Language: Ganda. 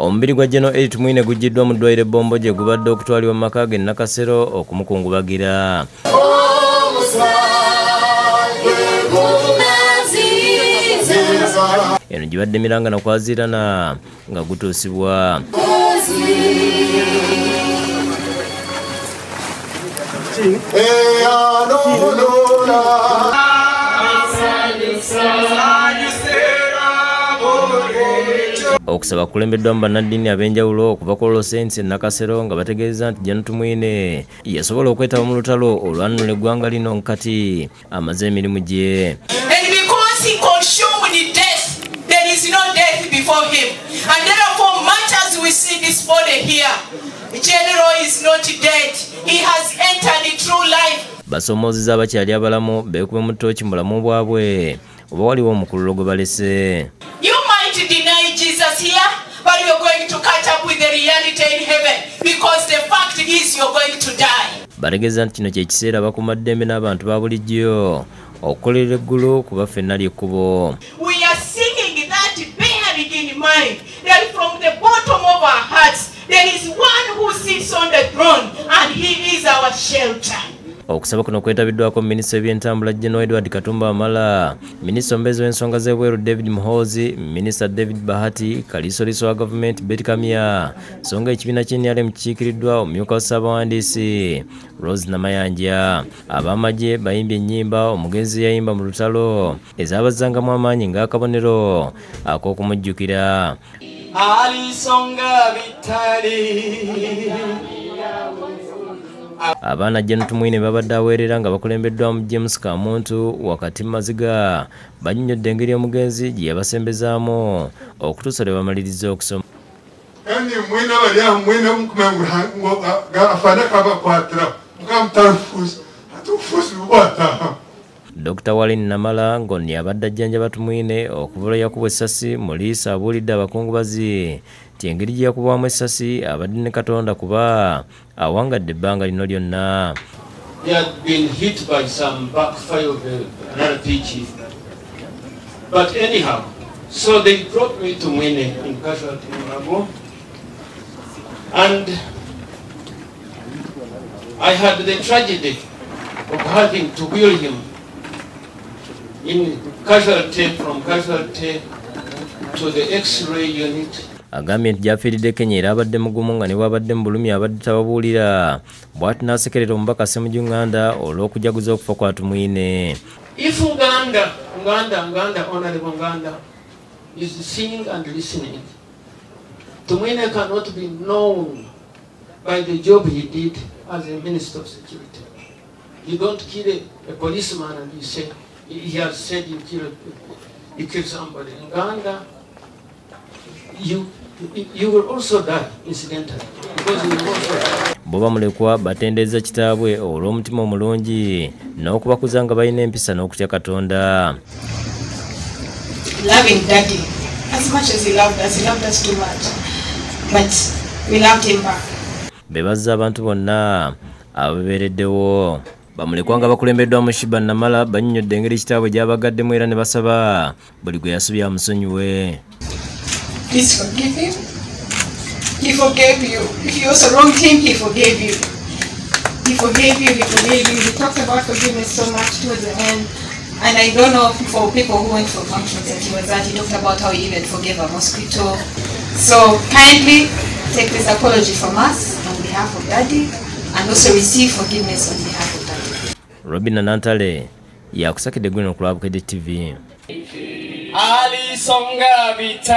Omubiri gwa General Elly Tumwine gugyiddwa mu Ddwaliro Bbombo gyegubadde okutwalibwa mu makaage Nakasero okumukungubagira. Eno gibadde miranga nakwazirana nga gutuusibwa. Okusaba kulembeddwa mu bannaddiini ab'enjawulo okuva ku Olwosensi Nakasero nga bategeeza nti General Tumwine yasobola okwetaba mu lutalo olwanunula eggwanga lino nkati amaze emirimu gye. And because he consumed death, there is no death before him. And therefore, much as we see this body here, General is not dead. He has entered true life. Basoomooziza abakyali abalamu beekube mu ttooki mu bulamu bwabwe oba waliwo omukululo gwe balese. You might deny Jesus here, but you're going to catch up with the reality in heaven, because the fact is you're going to die. Bategeeza nti kino kye kiseera bakuumaddembe n'abantu ba bulijjo okukolera eggulu kuba ffenna ly'ekkubo. We are singing that bearing in mind that from the bottom of our hearts there is one who sits on the throne and he is our shelter. Okusaba kuno kwetabiddwako minisita w'ebyentambula General Edward Katumba Amala, minisita omubeezi w'ensonga z'ebweru David Muhoozi, minisita David Bahati, kaliisoliiso wa gavumenti Betty Kamya, so nga ekibiina ky'NRM kikiikiriddwa omumyuka wa Ssaabawandiisi Rose Namayanja. Ab'amagye bayimbye ennyimba omugenzi yayimba mu lutalo ezaabazzangamu amaanyi ng'akabonero ak'okumujjukira. Alisonga bitali Abaana General Tumwine babadde aweerera nga bakulembeddwa mu James Kamuntu wakati Maziga bannyonnyodde engeri omugenzi gye yabasembezaamu okutuusa lwe bamaliriza okusoma. Kandi mwine bali aho mwine mukumenya afana kabakwatira mukamutafuusa atufuusa bukwata. Dr. Walin Namala ng'oni abadde ajjanjaba Tumwine okuva lwe yakubwa essasi mu liiso abuulidde abakungubazi nti engeri gye yakubwamu essasi abadde ne Katonda kuba awangadde ebbanga lino lyonna. He had been hit by some backfire of an RPG. But anyhow, so they brought me to Mwine in casualty in Nagwo, and I had the tragedy of having to wheel him in casualty, from casualty to the X-ray unit. Agambye nti gy'afiiridde Kenya era abadde mugumu nga ne bw'abadde mu bulumi abadde tababuulira bw'ati n'asekerera omubaka Ssemujjunganda olw'okujaguza okufa kwa Tumwine. If Uganda, Honorable Uganda, is seeing and listening, Tumwine cannot be known by the job he did as a Minister of Security. You don't kill a policeman and you say, he has said you killed somebody. In Uganda, you will also die incidentally, because you will also die. Bamulekwa batenderezza kitaabwe olw'omutima omulungi n'okubakuza nga balina empisa n'okutya Katonda. Loving Daddy, as much as he loved us too much, but we loved him back. Bebazza abantu bonna ababeereddewo. Bamulekwa nga bakulembeddwa mu Shiba Namala bannyonnyodde engeri kitaabwe gy'abagaddemu era ne basaba buli gwe yasubya amusonyiwe. Please forgive him. He forgave you. If you also wronged him, he forgave you. He forgave you. He talked about forgiveness so much towards the end. And I don't know for people who went for functions that he was at, he talked about how he even forgave a mosquito. So kindly take this apology from us on behalf of Daddy, and also receive forgiveness on behalf of Daddy. Robin Nantale yakusakidde gwino ku Bukedde TV. Alisonga bitali